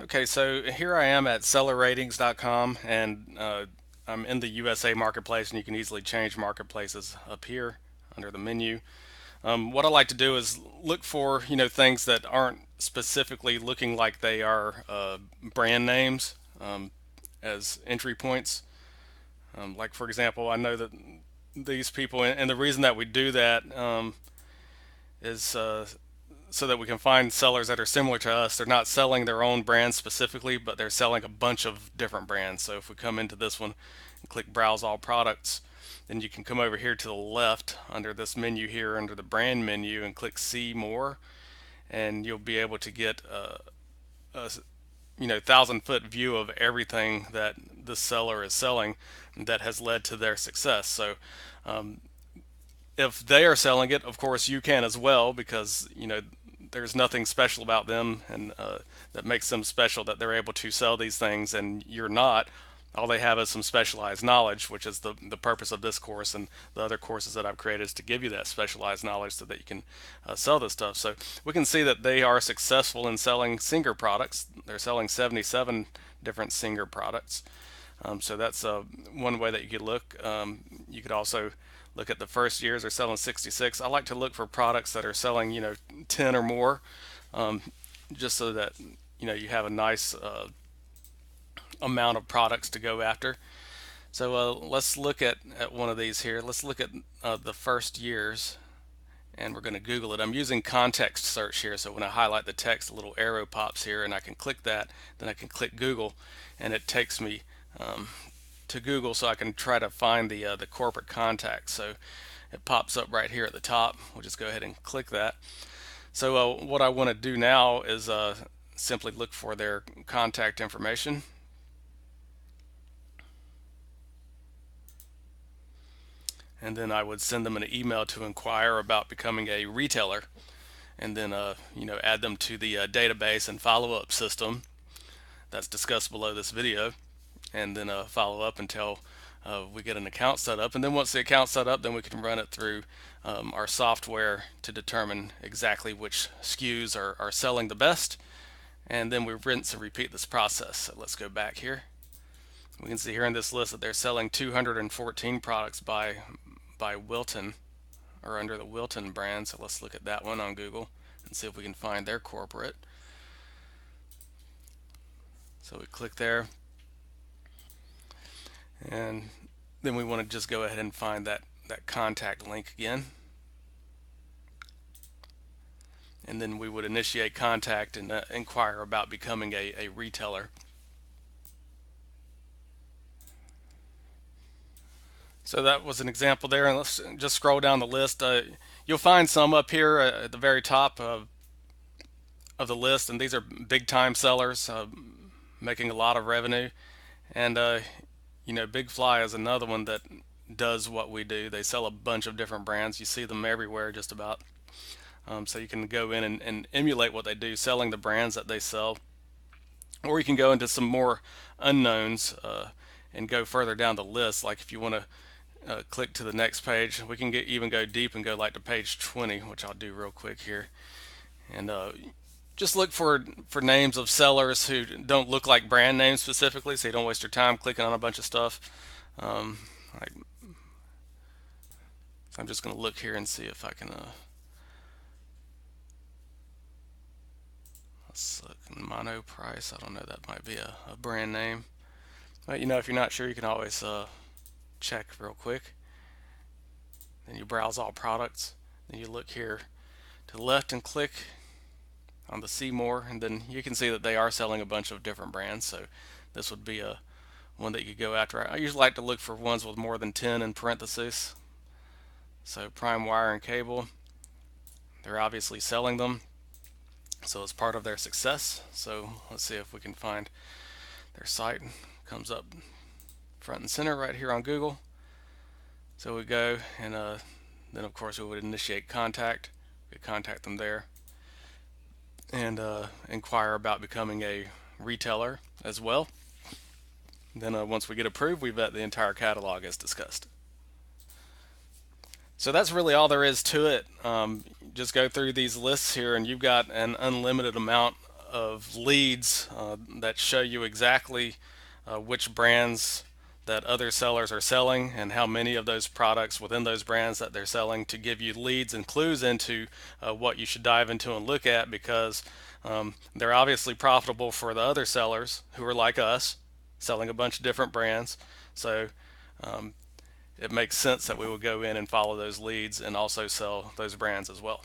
Okay, so here I am at sellerratings.com, and I'm in the USA marketplace, and you can easily change marketplaces up here under the menu. What I like to do is look for things that aren't specifically looking like they are brand names as entry points. Like for example, I know that these people, and the reason that we do that is so that we can find sellers that are similar to us. They're not selling their own brand specifically, but they're selling a bunch of different brands. So if we come into this one and click Browse All Products, then you can come over here to the left under this menu here under the brand menu and click See More, and you'll be able to get a 1,000-foot view of everything that the seller is selling that has led to their success. So if they are selling it, of course you can as well, because there's nothing special about them, and that makes them special, that they're able to sell these things and you're not. All they have is some specialized knowledge, which is the purpose of this course and the other courses that I've created, is to give you that specialized knowledge so that you can sell this stuff. So we can see that they are successful in selling Singer products. They're selling 77 different Singer products. So that's one way that you could look. You could also look at the first years. They're selling 66. I like to look for products that are selling 10 or more, um, just so that you have a nice amount of products to go after. So let's look at one of these here. Let's look at the first years, and we're going to Google it. I'm using context search here, so when I highlight the text, a little arrow pops here, and I can click that. Then I can click Google, and it takes me um, to Google, so I can try to find the corporate contact. So it pops up right here at the top. We'll just go ahead and click that. So what I want to do now is simply look for their contact information. And then I would send them an email to inquire about becoming a retailer, and then add them to the database and follow-up system that's discussed below this video, and then follow up until we get an account set up. And then once the account's set up, then we can run it through our software to determine exactly which SKUs are selling the best, and then we rinse and repeat this process. So let's go back here. We can see here in this list that they're selling 214 products by Wilton, or under the Wilton brand. So let's look at that one on Google and see if we can find their corporate. So we click there, and then we want to just go ahead and find that contact link again, and then we would initiate contact and inquire about becoming a retailer. So that was an example there, and let's just scroll down the list. You'll find some up here at the very top of the list, and these are big time sellers making a lot of revenue. And Big Fly is another one that does what we do. They sell a bunch of different brands. You see them everywhere, just about. So you can go in and emulate what they do, selling the brands that they sell, or you can go into some more unknowns and go further down the list. Like if you want to click to the next page, we can even go deep and go like to page 20, which I'll do real quick here, and just look for names of sellers who don't look like brand names specifically, so you don't waste your time clicking on a bunch of stuff. Um, like, so I'm just going to look here and see if I can. Let's look. Mono Price. I don't know. That might be a brand name. But if you're not sure, you can always check real quick. Then you browse all products. Then you look here to the left and click on the See More, and then you can see that they are selling a bunch of different brands. So this would be a one that you could go after. I usually like to look for ones with more than 10 in parentheses. So Prime Wire and Cable, they're obviously selling them, so it's part of their success. So let's see if we can find their site. Comes up front and center right here on Google. So we go, and then of course we would initiate contact. We could contact them there and inquire about becoming a retailer as well. Then once we get approved, we vet the entire catalog as discussed. So that's really all there is to it. Just go through these lists here, and you've got an unlimited amount of leads that show you exactly which brands that other sellers are selling and how many of those products within those brands that they're selling, to give you leads and clues into what you should dive into and look at, because they're obviously profitable for the other sellers who are like us, selling a bunch of different brands. So it makes sense that we would go in and follow those leads and also sell those brands as well.